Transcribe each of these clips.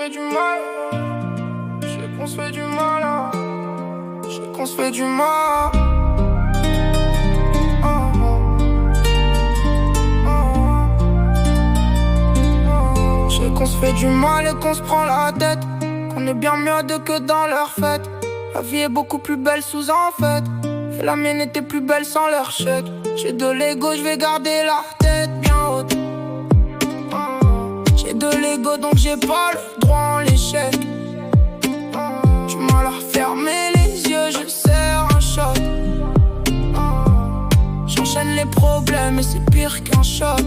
fait du mal. Je sais qu'on se fait du mal, hein. Je sais qu'on se fait du mal. Je sais qu'on se fait du mal et qu'on se prend la tête, qu'on est bien mieux à deux que dans leur fête. La vie est beaucoup plus belle sous en fait, et la mienne était plus belle sans leur chèque. J'ai de l'ego, je vais garder la tête bien haute. J'ai de l'ego donc j'ai pas le droit en l'échec. Du mal à fermer les yeux, je serre un shot. J'enchaîne les problèmes et c'est pire qu'un choc.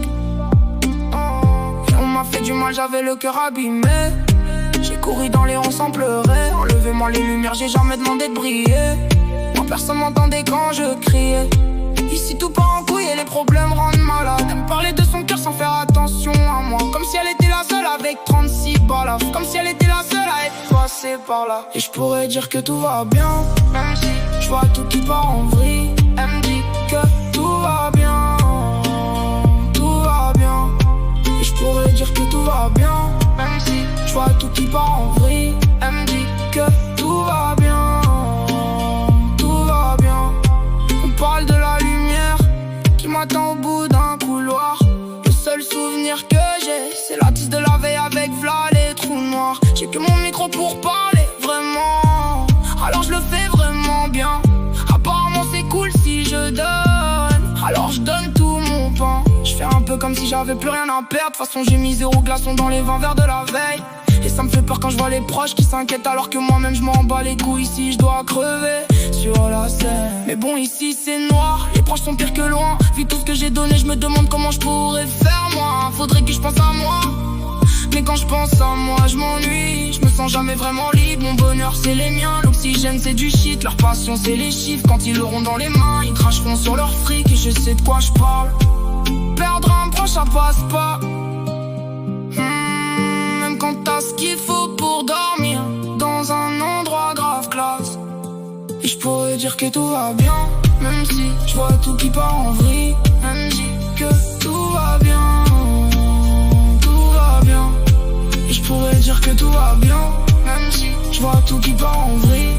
Et on m'a fait du mal, j'avais le cœur abîmé. J'ai couru dans les ronds sans pleurer. Enlevez-moi les lumières, j'ai jamais demandé de briller. Moi personne m'entendait quand je criais. Ici tout part en couille et les problèmes rendent malade. Elle me parlait de son cœur sans faire attention à moi, comme si elle était la seule avec 36 balafres, comme si elle était la seule à être passée par là. Et je pourrais dire que tout va bien, même si je vois tout qui part en vrille. Elle me dit que tout va bien, tout va bien. Et je pourrais dire que tout va bien, même si je vois tout qui part en vrille. Elle me dit que tout va bien, tout va bien. On parle de la lumière qui m'attend au bout d'un couloir. Le seul souvenir que j'ai, c'est la tisse de la veille avec v'là les trous noirs. J'ai que mon micro pour parler vraiment, alors je le fais vraiment bien. Apparemment c'est cool si je donne, alors je donne tout mon pain. Je fais un peu comme si j'avais plus rien à perdre. De toute façon j'ai mis 0 glaçon dans les 20 verres de la veille. Et ça me fait peur quand je vois les proches qui s'inquiètent, alors que moi-même je m'en bats les couilles. Ici je dois crever sur la scène. Mais bon ici c'est noir, les proches sont pires que loin. Vu tout ce que j'ai donné, je me demande comment je pourrais faire moi. Faudrait que je pense à moi, mais quand je pense à moi je m'ennuie. Je me sens jamais vraiment libre, mon bonheur c'est les miens. L'oxygène c'est du shit, leur passion c'est les chiffres. Quand ils l'auront dans les mains, ils cracheront sur leur fric. Et je sais de quoi je parle, perdre un proche ça passe pas. Même quand t'as ce qu'il faut pour dormir dans un endroit grave classe. Et je pourrais dire que tout va bien, même si je vois tout qui part en vrille. Elle me dit que tout va bien, tout va bien. Et je pourrais dire que tout va bien, même si je vois tout qui part en vrille.